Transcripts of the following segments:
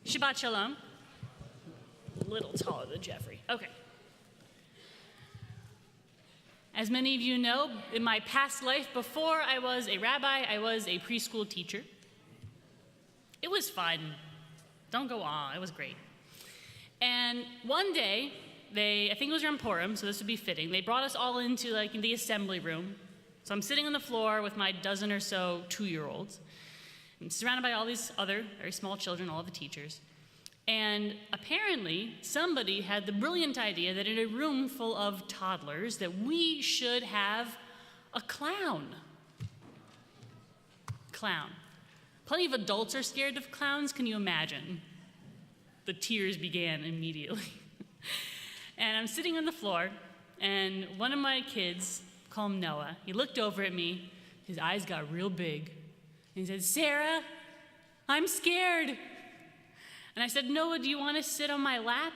Shabbat Shalom. A little taller than Jeffrey. Okay. As many of you know, in my past life, before I was a rabbi, I was a preschool teacher. It was fun. Don't go on, it was great. And one day, I think it was around Purim, so this would be fitting, they brought us all into the assembly room. So I'm sitting on the floor with my dozen or so 2-year-olds. I'm surrounded by all these other very small children, all of the teachers. And apparently, somebody had the brilliant idea that in a room full of toddlers, that we should have a clown. Clown. Plenty of adults are scared of clowns, can you imagine? The tears began immediately. And I'm sitting on the floor, and one of my kids, call him Noah, he looked over at me, his eyes got real big, and he said, "Sarah, I'm scared." And I said, "Noah, do you want to sit on my lap?"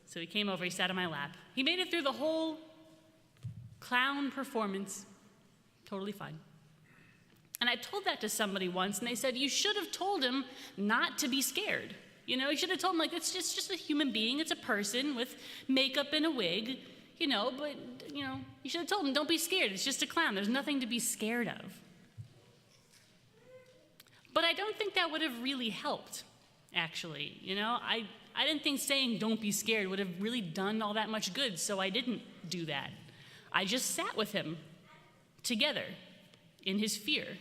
So he came over, he sat on my lap. He made it through the whole clown performance, totally fine. And I told that to somebody once, and they said, "You should have told him not to be scared. You should have told him, it's just a human being, it's a person with makeup and a wig, but you should have told him, don't be scared, it's just a clown, there's nothing to be scared of." But I don't think that would have really helped, actually. I didn't think saying don't be scared would have really done all that much good, so I didn't do that. I just sat with him together in his fear.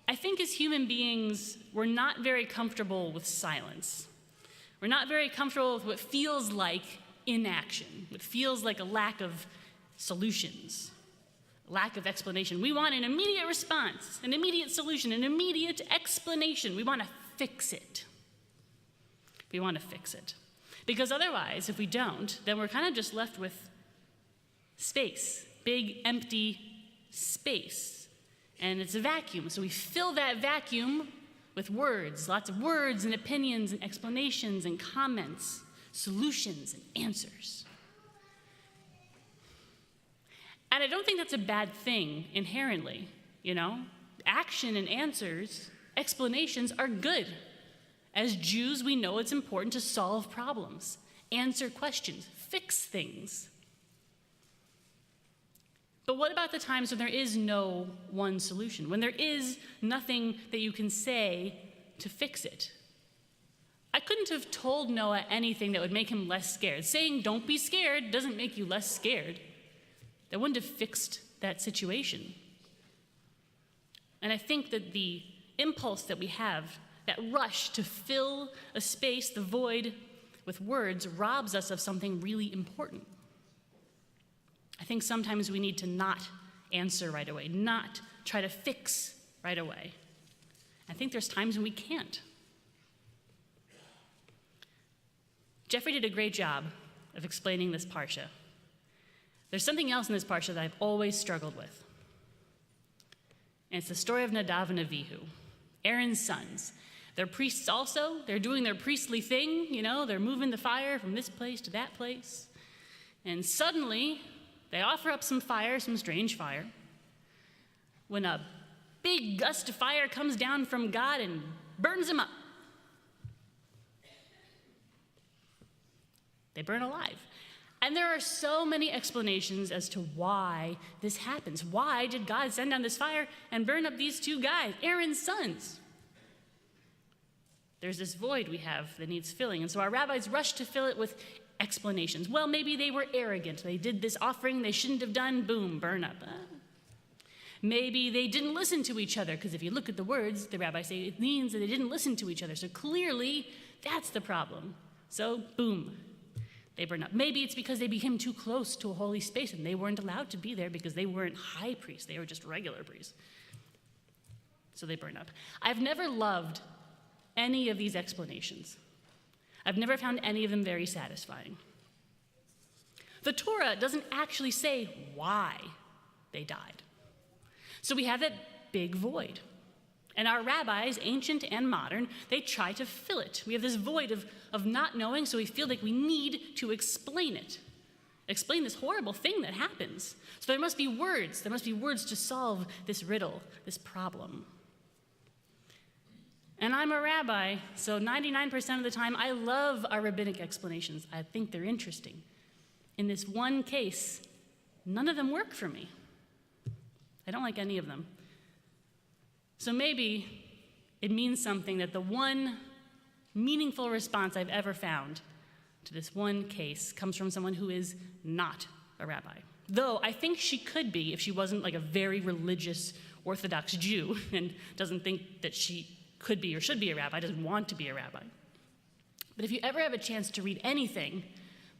I think as human beings, we're not very comfortable with silence. We're not very comfortable with what feels like inaction, what feels like a lack of solutions. Lack of explanation. We want an immediate response, an immediate solution, an immediate explanation. We want to fix it. We want to fix it. Because otherwise, if we don't, then we're kind of just left with space, big, empty space. And it's a vacuum. So we fill that vacuum with words, lots of words and opinions and explanations and comments, solutions and answers. And I don't think that's a bad thing inherently, Action and answers, explanations are good. As Jews, we know it's important to solve problems, answer questions, fix things. But what about the times when there is no one solution, when there is nothing that you can say to fix it? I couldn't have told Noah anything that would make him less scared. Saying don't be scared doesn't make you less scared. That wouldn't have fixed that situation. And I think that the impulse that we have, that rush to fill a space, the void, with words, robs us of something really important. I think sometimes we need to not answer right away, not try to fix right away. I think there's times when we can't. Jeffrey did a great job of explaining this parsha. There's something else in this parsha that I've always struggled with. And it's the story of Nadav and Avihu, Aaron's sons. They're priests also. They're doing their priestly thing, they're moving the fire from this place to that place. And suddenly, they offer up some fire, some strange fire, when a big gust of fire comes down from God and burns them up. They burn alive. And there are so many explanations as to why this happens. Why did God send down this fire and burn up these two guys, Aaron's sons? There's this void we have that needs filling. And so our rabbis rush to fill it with explanations. Well, maybe they were arrogant. They did this offering they shouldn't have done. Boom, burn up. Maybe they didn't listen to each other, because if you look at the words, the rabbis say it means that they didn't listen to each other. So clearly, that's the problem. So, boom. They burn up. Maybe it's because they became too close to a holy space and they weren't allowed to be there because they weren't high priests. They were just regular priests. So they burn up. I've never loved any of these explanations. I've never found any of them very satisfying. The Torah doesn't actually say why they died. So we have that big void. And our rabbis, ancient and modern, they try to fill it. We have this void of not knowing, so we feel like we need to explain it. Explain this horrible thing that happens. So there must be words. There must be words to solve this riddle, this problem. And I'm a rabbi, so 99% of the time, I love our rabbinic explanations. I think they're interesting. In this one case, none of them work for me. I don't like any of them. So maybe it means something that the one meaningful response I've ever found to this one case comes from someone who is not a rabbi. Though I think she could be if she wasn't like a very religious Orthodox Jew and doesn't think that she could be or should be a rabbi, doesn't want to be a rabbi. But if you ever have a chance to read anything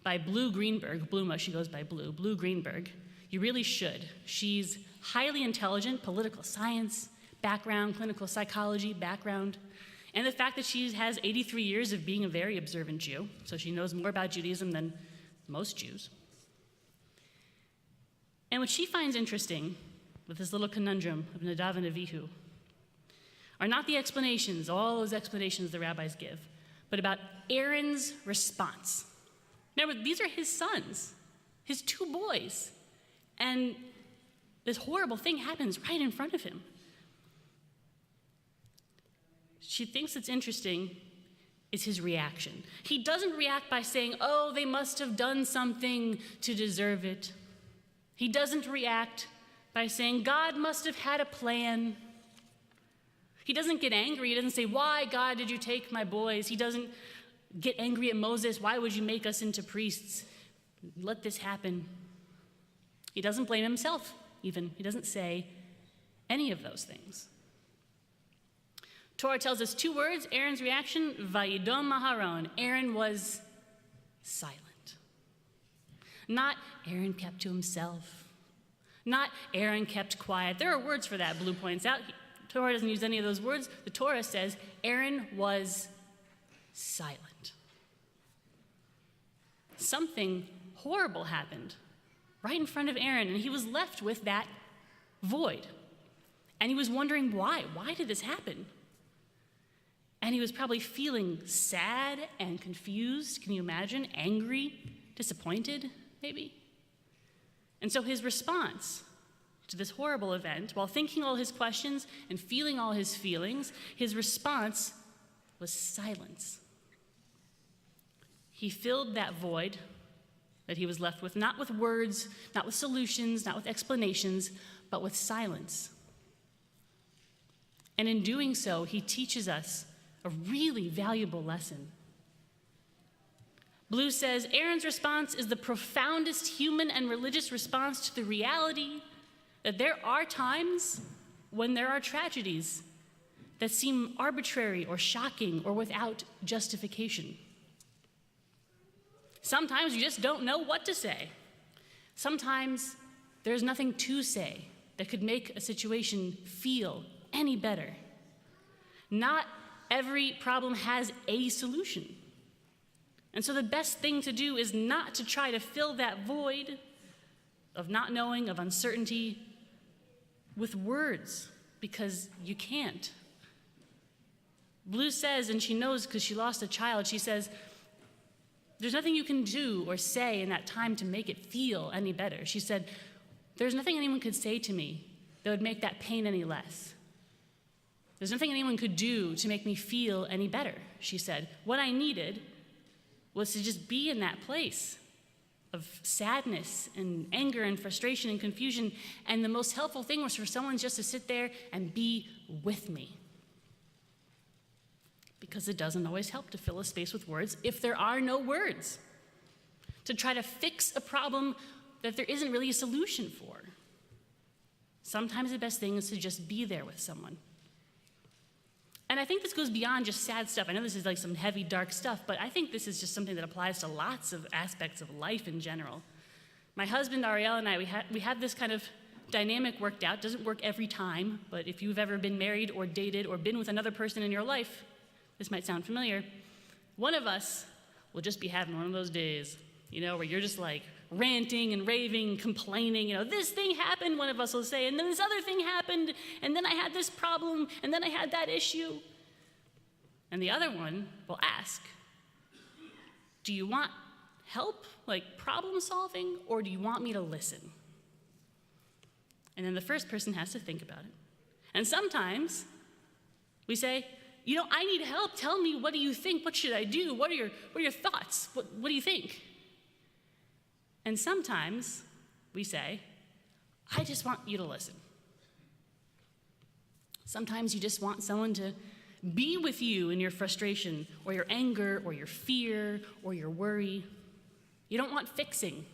by Blue Greenberg, Bluma, she goes by Blue Greenberg, you really should. She's highly intelligent, political science background, clinical psychology background, and the fact that she has 83 years of being a very observant Jew, so she knows more about Judaism than most Jews. And what she finds interesting with this little conundrum of Nadav and Avihu are not the explanations, all those explanations the rabbis give, but about Aaron's response. Remember, these are his sons, his two boys, and this horrible thing happens right in front of him. She thinks it's interesting is his reaction. He doesn't react by saying, oh, they must have done something to deserve it. He doesn't react by saying, God must have had a plan. He doesn't get angry. He doesn't say, why, God, did you take my boys? He doesn't get angry at Moses. Why would you make us into priests? Let this happen. He doesn't blame himself, even. He doesn't say any of those things. Torah tells us two words, Aaron's reaction, Vayidom Maharon. Aaron was silent. Not Aaron kept to himself. Not Aaron kept quiet. There are words for that, Blue points out. Torah doesn't use any of those words. The Torah says Aaron was silent. Something horrible happened right in front of Aaron, and he was left with that void. And he was wondering why. Why did this happen? And he was probably feeling sad and confused. Can you imagine? Angry, disappointed, maybe? And so his response to this horrible event, while thinking all his questions and feeling all his feelings, his response was silence. He filled that void that he was left with, not with words, not with solutions, not with explanations, but with silence. And in doing so, he teaches us a really valuable lesson. Blue says, Aaron's response is the profoundest human and religious response to the reality that there are times when there are tragedies that seem arbitrary or shocking or without justification. Sometimes you just don't know what to say. Sometimes there's nothing to say that could make a situation feel any better. Not every problem has a solution. And so the best thing to do is not to try to fill that void of not knowing, of uncertainty, with words, because you can't. Blue says, and she knows because she lost a child, she says, there's nothing you can do or say in that time to make it feel any better. She said, there's nothing anyone could say to me that would make that pain any less. There's nothing anyone could do to make me feel any better, she said. What I needed was to just be in that place of sadness and anger and frustration and confusion, and the most helpful thing was for someone just to sit there and be with me. Because it doesn't always help to fill a space with words if there are no words. To try to fix a problem that there isn't really a solution for. Sometimes the best thing is to just be there with someone. And I think this goes beyond just sad stuff. I know this is like some heavy, dark stuff, but I think this is just something that applies to lots of aspects of life in general. My husband, Ariel, and I, we have this kind of dynamic worked out. Doesn't work every time, but if you've ever been married or dated or been with another person in your life, this might sound familiar. One of us will just be having one of those days, where you're just like ranting and raving, complaining, this thing happened, one of us will say, and then this other thing happened, and then I had this problem, and then I had that issue. And the other one will ask, do you want help, like problem solving, or do you want me to listen? And then the first person has to think about it. And sometimes we say, I need help. Tell me, what do you think? What should I do? What are your thoughts? What do you think? And sometimes we say, I just want you to listen. Sometimes you just want someone to be with you in your frustration or your anger or your fear or your worry. You don't want fixing.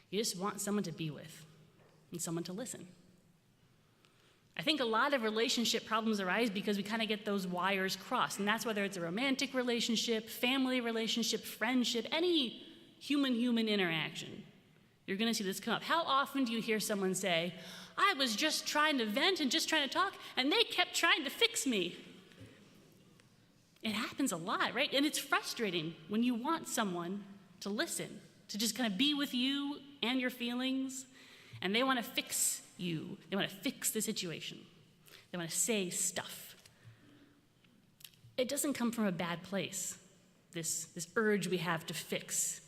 You just want someone to be with and someone to listen. I think a lot of relationship problems arise because we kind of get those wires crossed, and that's whether it's a romantic relationship, family relationship, friendship, any human interaction. You're going to see this come up. How often do you hear someone say, I was just trying to vent and just trying to talk, and they kept trying to fix me? It happens a lot, right? And it's frustrating when you want someone to listen, to just kind of be with you and your feelings, and they want to fix you. They want to fix the situation. They want to say stuff. It doesn't come from a bad place, this urge we have to fix.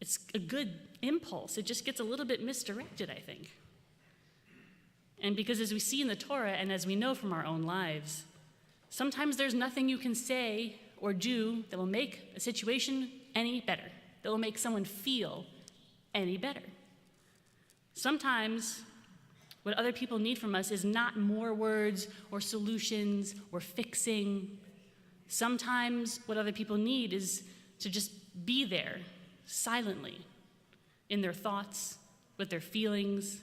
It's a good impulse. It just gets a little bit misdirected, I think. And because as we see in the Torah and as we know from our own lives, sometimes there's nothing you can say or do that will make a situation any better, that will make someone feel any better. Sometimes what other people need from us is not more words or solutions or fixing. Sometimes what other people need is to just be there silently in their thoughts, with their feelings.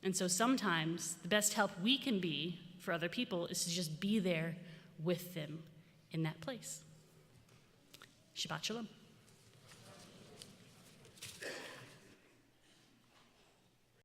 And so sometimes the best help we can be for other people is to just be there with them in that place. Shabbat Shalom.